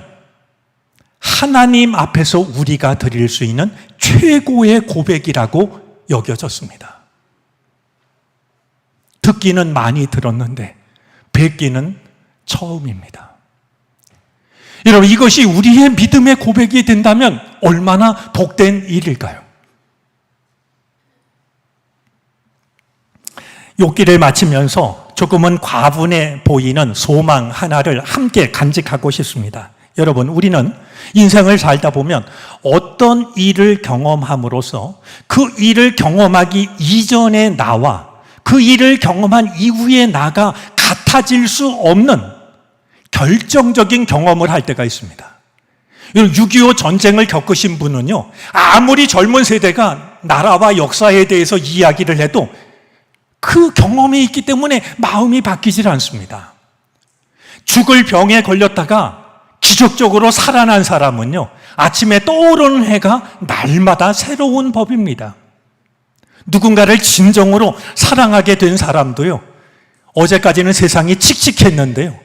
하나님 앞에서 우리가 드릴 수 있는 최고의 고백이라고 여겨졌습니다. 듣기는 많이 들었는데 뵙기는 처음입니다. 여러분, 이것이 우리의 믿음의 고백이 된다면 얼마나 복된 일일까요? 욥기를 마치면서 조금은 과분해 보이는 소망 하나를 함께 간직하고 싶습니다. 여러분, 우리는 인생을 살다 보면 어떤 일을 경험함으로써 그 일을 경험하기 이전의 나와 그 일을 경험한 이후의 나가 같아질 수 없는 결정적인 경험을 할 때가 있습니다. 6.25 전쟁을 겪으신 분은요, 아무리 젊은 세대가 나라와 역사에 대해서 이야기를 해도 그 경험이 있기 때문에 마음이 바뀌질 않습니다. 죽을 병에 걸렸다가 기적적으로 살아난 사람은요, 아침에 떠오르는 해가 날마다 새로운 법입니다. 누군가를 진정으로 사랑하게 된 사람도요, 어제까지는 세상이 칙칙했는데요,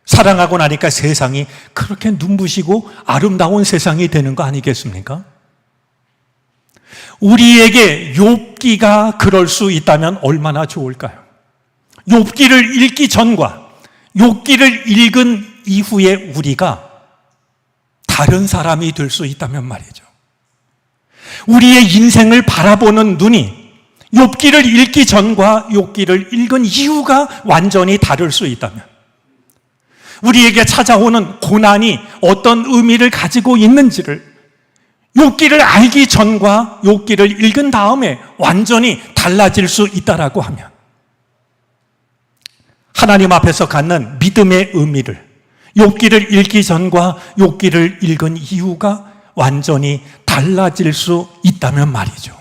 사랑하고 나니까 세상이 그렇게 눈부시고 아름다운 세상이 되는 거 아니겠습니까? 우리에게 욥기가 그럴 수 있다면 얼마나 좋을까요? 욥기를 읽기 전과 욥기를 읽은 이후에 우리가 다른 사람이 될 수 있다면 말이죠. 우리의 인생을 바라보는 눈이 욥기를 읽기 전과 욥기를 읽은 이후가 완전히 다를 수 있다면, 우리에게 찾아오는 고난이 어떤 의미를 가지고 있는지를 욥기를 알기 전과 욥기를 읽은 다음에 완전히 달라질 수 있다라고 하면, 하나님 앞에서 갖는 믿음의 의미를 욥기를 읽기 전과 욥기를 읽은 이후가 완전히 달라질 수 있다면 말이죠.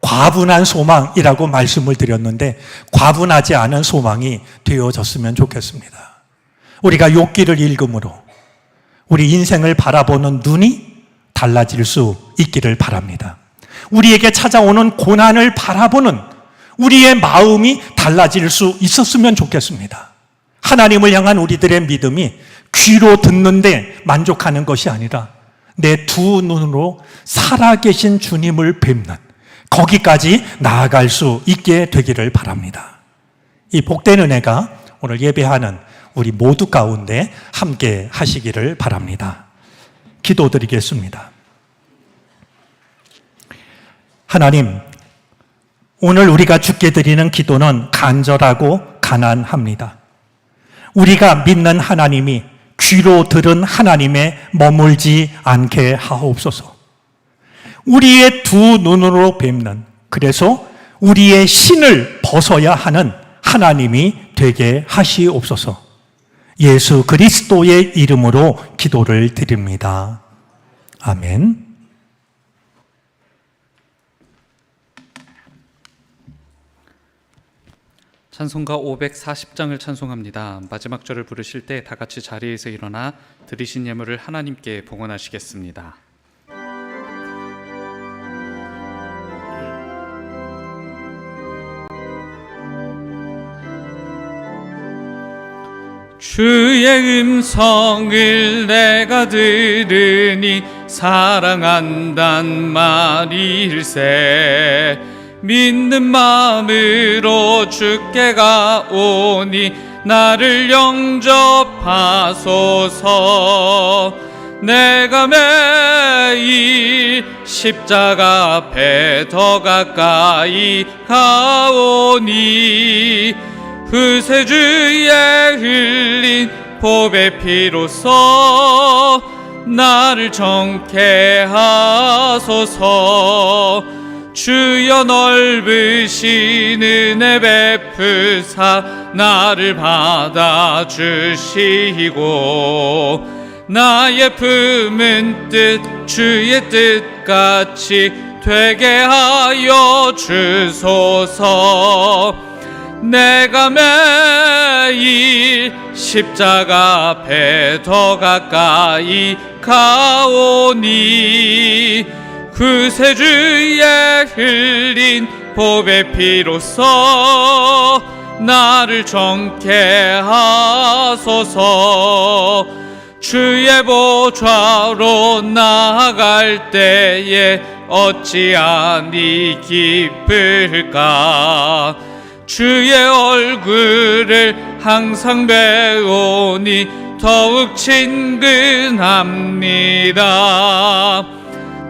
과분한 소망이라고 말씀을 드렸는데 과분하지 않은 소망이 되어졌으면 좋겠습니다. 우리가 욥기를 읽음으로 우리 인생을 바라보는 눈이 달라질 수 있기를 바랍니다. 우리에게 찾아오는 고난을 바라보는 우리의 마음이 달라질 수 있었으면 좋겠습니다. 하나님을 향한 우리들의 믿음이 귀로 듣는데 만족하는 것이 아니라 내 두 눈으로 살아계신 주님을 뵙는 거기까지 나아갈 수 있게 되기를 바랍니다. 이 복된 은혜가 오늘 예배하는 우리 모두 가운데 함께 하시기를 바랍니다. 기도드리겠습니다. 하나님, 오늘 우리가 주께 드리는 기도는 간절하고 가난합니다. 우리가 믿는 하나님이 귀로 들은 하나님에 머물지 않게 하옵소서. 우리의 두 눈으로 뵙는, 그래서 우리의 신을 벗어야 하는 하나님이 되게 하시옵소서. 예수 그리스도의 이름으로 기도를 드립니다. 아멘. 찬송가 540장을 찬송합니다. 마지막 절을 부르실 때 다 같이 자리에서 일어나 드리신 예물을 하나님께 봉헌하시겠습니다. 주의 음성을 내가 들으니 사랑한단 말일세. 믿는 마음으로 주께 가오니 나를 영접하소서. 내가 매일 십자가 앞에 더 가까이 가오니 구세주의 흘린 보배 피로써 나를 정케 하소서. 주여 넓으신 은혜 베푸사 나를 받아주시고 나의 품은 뜻 주의 뜻같이 되게 하여 주소서. 내가 매일 십자가 앞에 더 가까이 가오니 구세주의 흘린 보배 피로써 나를 정케 하소서. 주의 보좌로 나아갈 때에 어찌하니 기쁠까. 주의 얼굴을 항상 배우니 더욱 친근합니다.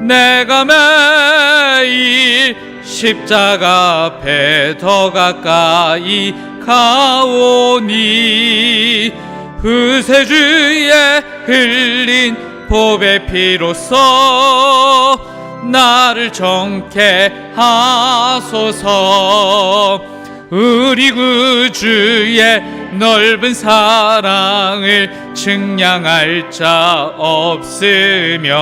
내가 매일 십자가 앞에 더 가까이 가오니 구세주의 흘린 보배 피로써 나를 정케 하소서. 우리 구주의 넓은 사랑을 측량할 자 없으며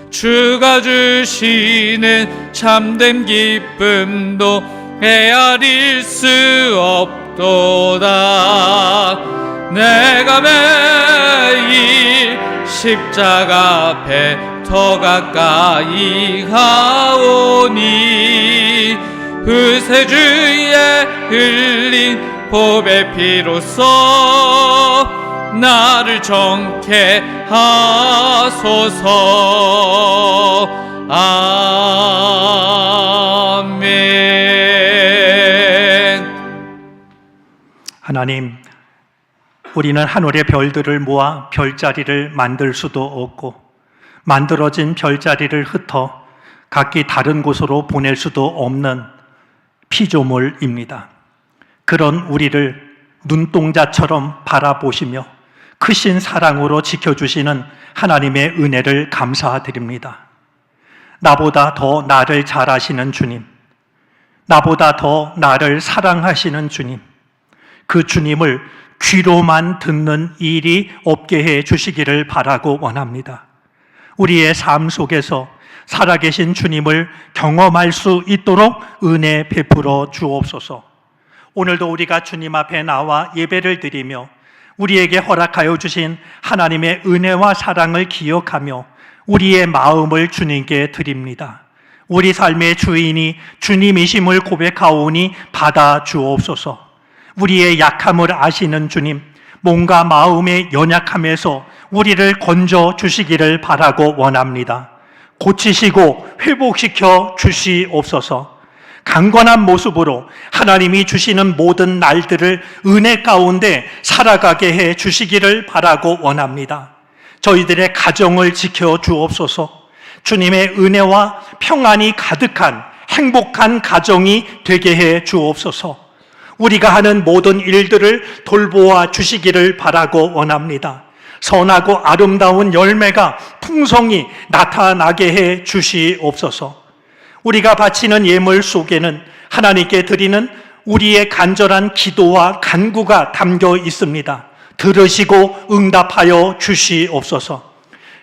주가 주시는 참된 기쁨도 헤아릴 수 없도다. 내가 매일 십자가 앞에 더 가까이 가오니 구세주의 흘린 보배 피로써 나를 정케 하소서. 아멘. 하나님, 우리는 하늘의 별들을 모아 별자리를 만들 수도 없고 만들어진 별자리를 흩어 각기 다른 곳으로 보낼 수도 없는 피조물입니다. 그런 우리를 눈동자처럼 바라보시며 크신 사랑으로 지켜주시는 하나님의 은혜를 감사드립니다. 나보다 더 나를 잘 아시는 주님, 나보다 더 나를 사랑하시는 주님, 그 주님을 귀로만 듣는 일이 없게 해 주시기를 바라고 원합니다. 우리의 삶 속에서 살아계신 주님을 경험할 수 있도록 은혜 베풀어 주옵소서. 오늘도 우리가 주님 앞에 나와 예배를 드리며 우리에게 허락하여 주신 하나님의 은혜와 사랑을 기억하며 우리의 마음을 주님께 드립니다. 우리 삶의 주인이 주님이심을 고백하오니 받아 주옵소서. 우리의 약함을 아시는 주님, 몸과 마음의 연약함에서 우리를 건져 주시기를 바라고 원합니다. 고치시고 회복시켜 주시옵소서. 강건한 모습으로 하나님이 주시는 모든 날들을 은혜 가운데 살아가게 해 주시기를 바라고 원합니다. 저희들의 가정을 지켜 주옵소서. 주님의 은혜와 평안이 가득한 행복한 가정이 되게 해 주옵소서. 우리가 하는 모든 일들을 돌보아 주시기를 바라고 원합니다. 선하고 아름다운 열매가 풍성히 나타나게 해 주시옵소서. 우리가 바치는 예물 속에는 하나님께 드리는 우리의 간절한 기도와 간구가 담겨 있습니다. 들으시고 응답하여 주시옵소서.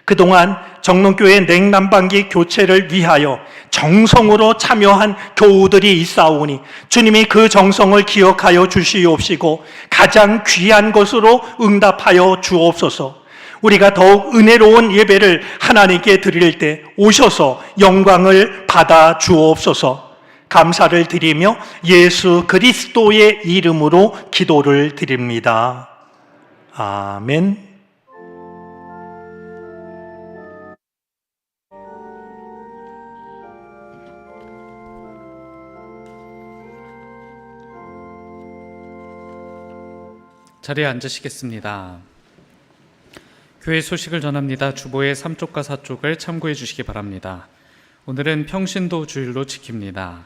그동안 정론교회 냉난방기 교체를 위하여 정성으로 참여한 교우들이 있사오니 주님이 그 정성을 기억하여 주시옵시고 가장 귀한 것으로 응답하여 주옵소서. 우리가 더욱 은혜로운 예배를 하나님께 드릴 때 오셔서 영광을 받아 주옵소서. 감사를 드리며 예수 그리스도의 이름으로 기도를 드립니다. 아멘. 자리에 앉으시겠습니다. 교회 소식을 전합니다. 주보의 3쪽과 4쪽을 참고해 주시기 바랍니다. 오늘은 평신도 주일로 지킵니다.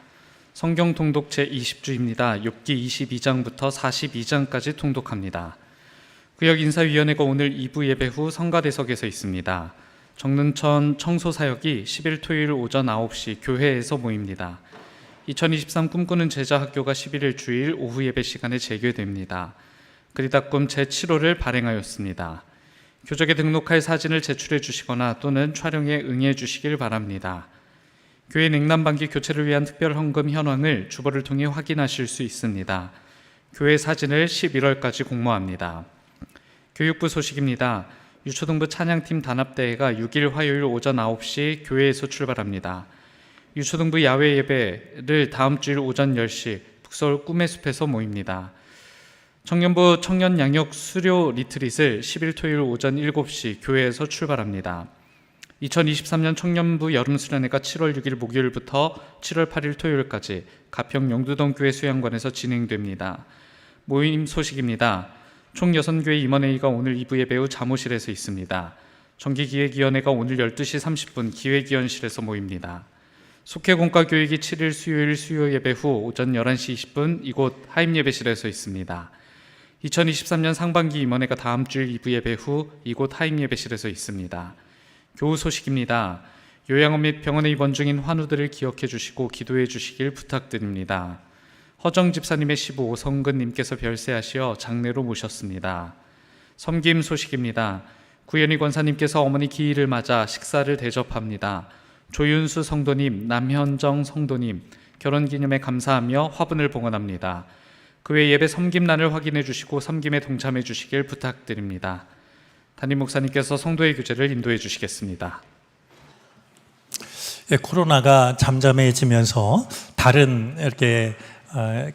성경 통독 제20주입니다. 욥기 22장부터 42장까지 통독합니다. 구역인사위원회가 오늘 2부 예배 후 성가대석에서 있습니다. 정릉천 청소사역이 10일 토요일 오전 9시 교회에서 모입니다. 2023 꿈꾸는 제자학교가 11일 주일 오후 예배 시간에 재개됩니다. 그리다 꿈 제7호를 발행하였습니다. 교적에 등록할 사진을 제출해 주시거나 또는 촬영에 응해 주시길 바랍니다. 교회 냉난방기 교체를 위한 특별 헌금 현황을 주보를 통해 확인하실 수 있습니다. 교회 사진을 11월까지 공모합니다. 교육부 소식입니다. 유초등부 찬양팀 단합대회가 6일 화요일 오전 9시 교회에서 출발합니다. 유초등부 야외 예배를 다음 주일 오전 10시 북서울 꿈의 숲에서 모입니다. 청년부 청년 양육 수료 리트릿을 10일 토요일 오전 7시 교회에서 출발합니다. 2023년 청년부 여름수련회가 7월 6일 목요일부터 7월 8일 토요일까지 가평 영두동 교회 수양관에서 진행됩니다. 모임 소식입니다. 총 6교회 임원회의가 오늘 2부 예배 후 자모실에서 있습니다. 정기기획위원회가 오늘 12시 30분 기획위원실에서 모입니다. 속회공과교육이 7일 수요일 수요 예배 후 오전 11시 20분 이곳 하임예배실에서 있습니다. 2023년 상반기 임원회가 다음 주일 2부 예배 후 이곳 하임예배실에서 있습니다. 교우 소식입니다. 요양원 및 병원에 입원 중인 환우들을 기억해 주시고 기도해 주시길 부탁드립니다. 허정 집사님의 시부 오성근님께서 별세하시어 장례로 모셨습니다. 섬김 소식입니다. 구현희 권사님께서 어머니 기일을 맞아 식사를 대접합니다. 조윤수 성도님, 남현정 성도님, 결혼기념에 감사하며 화분을 봉헌합니다. 그 외 예배 섬김란을 확인해 주시고 섬김에 동참해 주시길 부탁드립니다. 담임 목사님께서 성도의 교제를 인도해 주시겠습니다. 코로나가 잠잠해지면서 다른 이렇게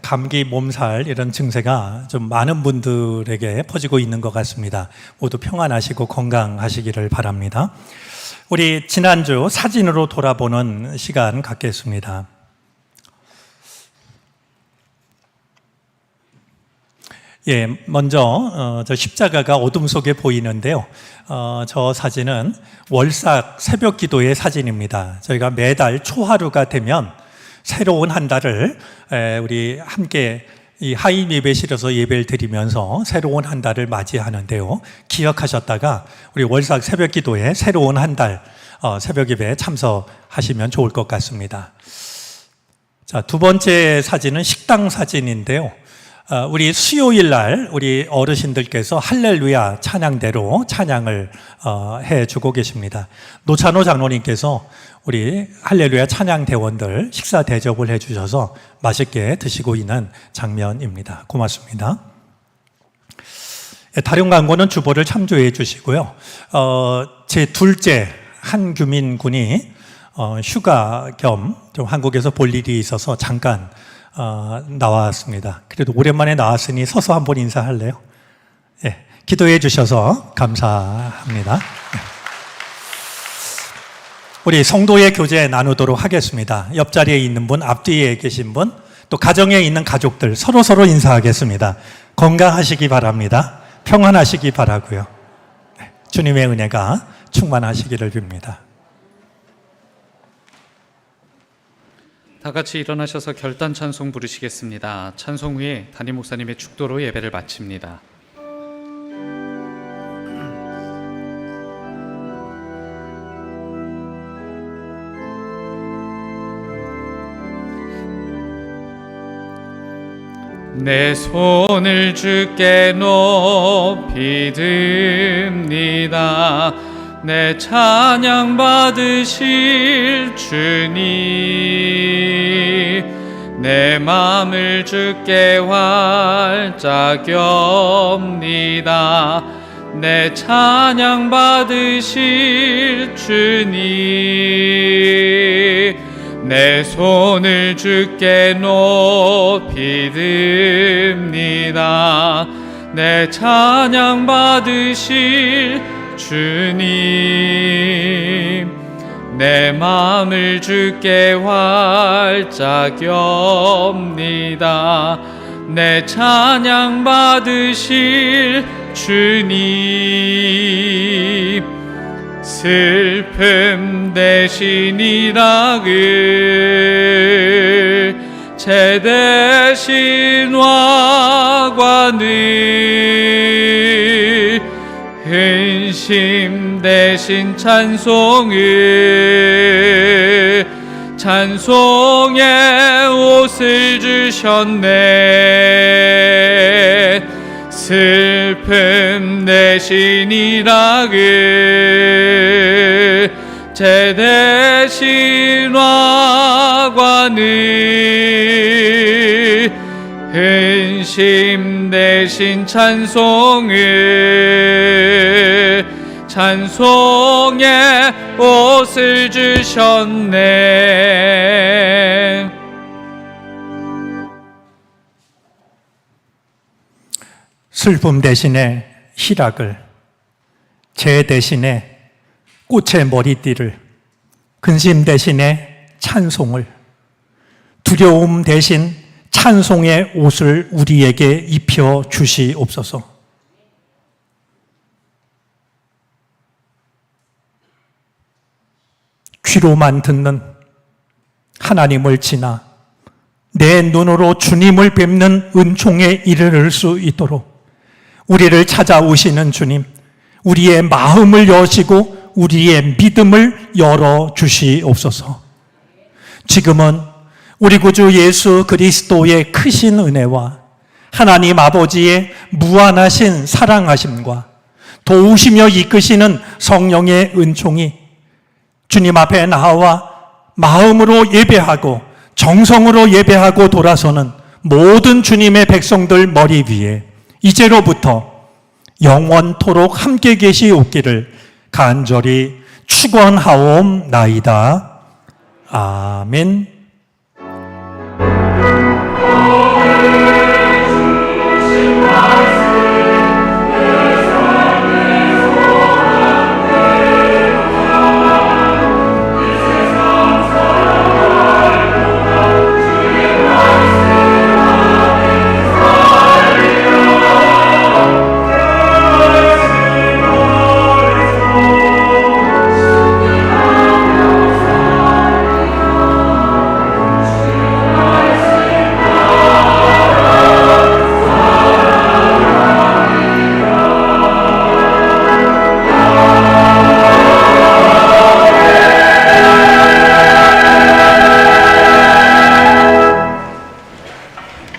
감기, 몸살 이런 증세가 좀 많은 분들에게 퍼지고 있는 것 같습니다. 모두 평안하시고 건강하시기를 바랍니다. 우리 지난주 사진으로 돌아보는 시간 갖겠습니다. 먼저 저 십자가가 어둠 속에 보이는데요. 저 사진은 월삭 새벽 기도의 사진입니다. 저희가 매달 초하루가 되면 새로운 한 달을 우리 함께 이 하임 예배실에서 예배를 드리면서 새로운 한 달을 맞이하는데요. 기억하셨다가 우리 월삭 새벽 기도에 새로운 한 달 새벽 예배에 참석하시면 좋을 것 같습니다. 자, 두 번째 사진은 식당 사진인데요. 우리 수요일 날 우리 어르신들께서 할렐루야 찬양대로 찬양을 해주고 계십니다. 노찬호 장로님께서 우리 할렐루야 찬양 대원들 식사 대접을 해주셔서 맛있게 드시고 있는 장면입니다. 고맙습니다. 다른 광고는 주보를 참조해 주시고요. 제 둘째 한규민 군이 휴가 겸 좀 한국에서 볼 일이 있어서 잠깐 나왔습니다. 그래도 오랜만에 나왔으니 서서 한번 인사할래요? 기도해 주셔서 감사합니다. 우리 성도의 교제 나누도록 하겠습니다. 옆자리에 있는 분, 앞뒤에 계신 분, 또 가정에 있는 가족들 서로 인사하겠습니다. 건강하시기 바랍니다. 평안하시기 바라고요. 주님의 은혜가 충만하시기를 빕니다. 다 같이 일어나셔서 결단 찬송 부르시겠습니다. 찬송 후에 담임 목사님의 축도로 예배를 마칩니다. 내 손을 주께 높이 듭니다. 내 찬양 받으실 주님, 내 맘을 주께 활짝 엽니다. 내 찬양 받으실 주님, 내 손을 주께 높이 듭니다. 내 찬양 받으실 주님, 내 맘을 주께 활짝 엽니다. 내 찬양 받으실 주님, 슬픔 대신 일학을 제 대신 화관을 근심 대신 찬송을 찬송의 옷을 주셨네. 슬픔 대신 일학을 제 대신 화관을 근심 대신 찬송을 찬송의 옷을 주셨네. 슬픔 대신에 희락을, 재 대신에 꽃의 머리띠를, 근심 대신에 찬송을, 두려움 대신 찬송의 옷을 우리에게 입혀 주시옵소서. 귀로만 듣는 하나님을 지나 내 눈으로 주님을 뵙는 은총에 이르를 수 있도록 우리를 찾아오시는 주님, 우리의 마음을 여시고 우리의 믿음을 열어 주시옵소서. 지금은 우리 구주 예수 그리스도의 크신 은혜와 하나님 아버지의 무한하신 사랑하심과 도우시며 이끄시는 성령의 은총이 주님 앞에 나와 마음으로 예배하고 정성으로 예배하고 돌아서는 모든 주님의 백성들 머리 위에 이제로부터 영원토록 함께 계시옵기를 간절히 축원하옵나이다. 아멘.